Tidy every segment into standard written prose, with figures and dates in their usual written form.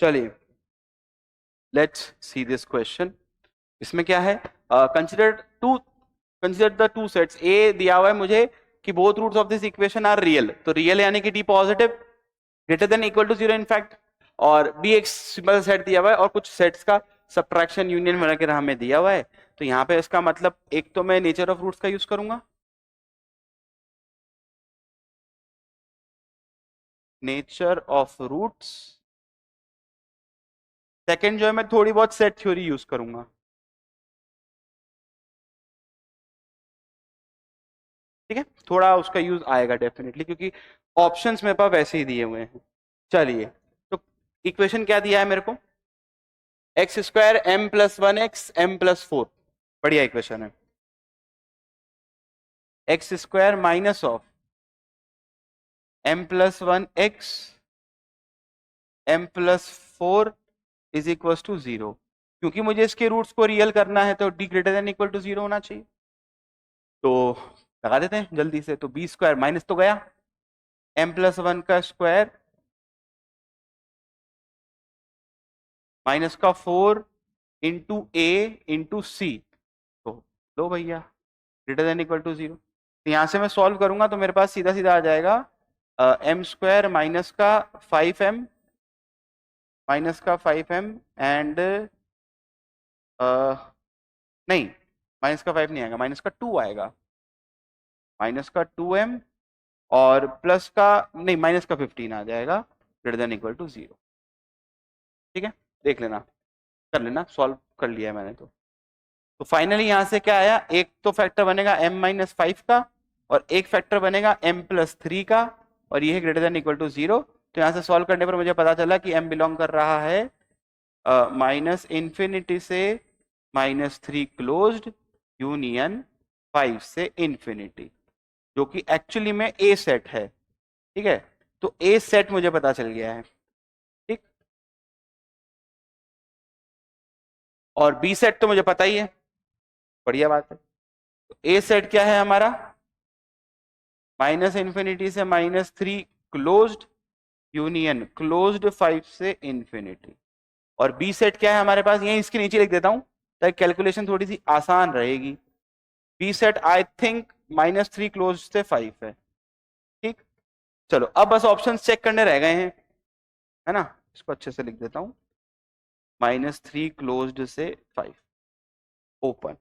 चलिए let's see this question. इसमें क्या है, consider the two sets. A दिया हुआ है मुझे कि both roots of this equation are real, तो रियल यानी कि D positive greater than equal to zero in fact, और बी एक सिंपल सेट दिया हुआ है और कुछ सेट्स का सब्ट्रैक्शन यूनियन वगैरह हमें दिया हुआ है। तो यहाँ पे इसका मतलब एक तो मैं नेचर ऑफ रूट्स का यूज करूंगा, नेचर ऑफ रूट्स। सेकंड जो है मैं थोड़ी बहुत सेट थ्योरी यूज करूंगा। ठीक है, थोड़ा उसका यूज आएगा डेफिनेटली, क्योंकि ऑप्शंस मेरे पास वैसे ही दिए हुए हैं। चलिए, तो इक्वेशन क्या दिया है मेरे को, x square m plus one x m plus four, बढ़िया इक्वेशन है। X square minus of m plus one x m plus four is equal to zero. क्योंकि मुझे इसके रूट्स को रियल करना है तो D greater than equal to zero होना चाहिए। तो लगा देते हैं जल्दी से, तो बी स्क्वायर माइनस तो गया, एम प्लस वन का स्क्वायर माइनस का four into a into c, तो लो भैया greater than equal to zero. तो यहां से मैं सॉल्व करूंगा तो मेरे पास सीधा सीधा आ जाएगा एम स्क्वायर माइनस का फाइव एम एंड नहीं, माइनस का फाइव नहीं आएगा, माइनस का टू आएगा, माइनस का टू एम और प्लस का नहीं, माइनस का 15 आ जाएगा greater than equal to zero. ठीक है, देख लेना, कर लेना, सॉल्व कर लिया है मैंने। तो फाइनली यहां से क्या आया, एक तो फैक्टर बनेगा m माइनस फाइव का और एक फैक्टर बनेगा m प्लस थ्री का, और ये है greater than equal to zero. तो यहां से सॉल्व करने पर मुझे पता चला कि m बिलोंग कर रहा है माइनस इन्फिनिटी से minus three closed union five से इन्फिनिटी, जो कि एक्चुअली में ए सेट है। ठीक है, तो ए सेट मुझे पता चल गया है। ठीक, और बी सेट तो मुझे पता ही है, बढ़िया बात है। तो ए सेट क्या है हमारा, माइनस इन्फिनिटी से minus three closed union closed five से इन्फिनिटी। और बी सेट क्या है हमारे पास, यही इसके नीचे लिख देता हूं ताकि कैलकुलेशन थोड़ी सी आसान रहेगी। B set I think minus three close से फाइव है। ठीक, चलो अब बस ऑप्शन चेक करने रह गए हैं, है ना। इसको अच्छे से लिख देता हूं, माइनस थ्री क्लोज्ड से फाइव ओपन।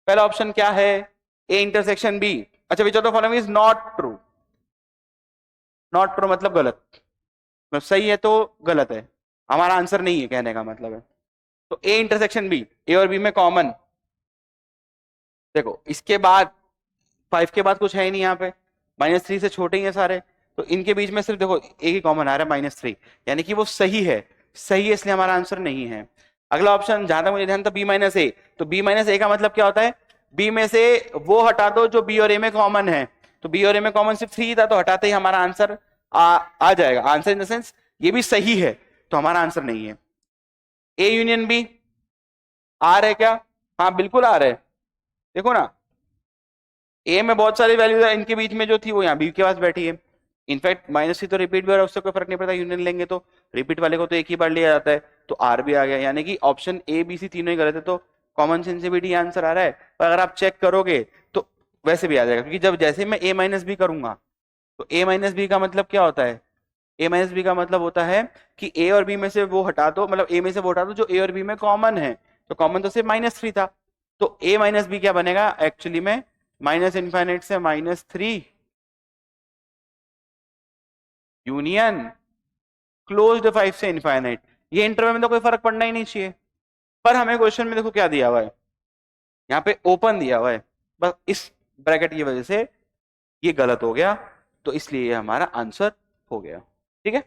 पहला ऑप्शन क्या है, ए इंटरसेक्शन बी। अच्छा, which of the following is not true. Not true मतलब गलत, मतलब सही है तो गलत है, हमारा आंसर नहीं है कहने का मतलब है। तो ए इंटरसेक्शन बी, ए और बी में कॉमन, देखो इसके बाद फाइव के बाद कुछ है ही नहीं यहाँ पे, माइनस थ्री से छोटे ही है सारे, तो इनके बीच में सिर्फ देखो एक ही कॉमन आ रहा है माइनस थ्री, यानी कि वो सही है। सही है इसलिए हमारा आंसर नहीं है। अगला ऑप्शन जहां तक मुझे ध्यान था बी माइनस ए, तो बी माइनस ए का मतलब क्या होता है, बी में से वो हटा दो जो बी और ए में कॉमन है। तो बी और ए में कॉमन सिर्फ थ्री था, तो हटाते ही हमारा आंसर आ जाएगा। आंसर इन द सेंस ये भी सही है, तो हमारा आंसर नहीं है। ए यूनियन बी आ रहा है क्या, हाँ बिल्कुल आ रहा है, देखो ना ए में बहुत सारी वैल्यूज है, इनके बीच में जो थी वो यहाँ बी के पास बैठी है। इनफैक्ट माइनस थी तो रिपीट भी हो रहा है, उससे कोई फर्क नहीं पड़ता, यूनियन लेंगे तो रिपीट वाले को तो एक ही बार लिया जाता है, तो आर भी आ गया, यानी कि ऑप्शन ए बी सी तीनों ही गलत है। तो कॉमन सेंस से भी डी आंसर आ रहा है, पर अगर आप चेक करोगे तो वैसे भी आ जाएगा, क्योंकि जब जैसे मैं ए माइनस बी करूंगा तो ए माइनस बी का मतलब क्या होता है, ए माइनस बी का मतलब होता है कि ए और बी में से वो हटा दो, मतलब ए में से वो हटा दो जो ए और बी में कॉमन है, तो कॉमन तो सिर्फ माइनस थ्री था, तो ए माइनस बी क्या बनेगा एक्चुअली में, माइनस इनफाइनाइट से minus three union closed five से इनफाइनाइट। ये इंटरवल में तो कोई फर्क पड़ना ही नहीं चाहिए, पर हमें क्वेश्चन में देखो क्या दिया हुआ है, यहाँ पे ओपन दिया हुआ है, बस इस ब्रैकेट की वजह से ये गलत हो गया, तो इसलिए ये हमारा आंसर हो गया। ठीक है,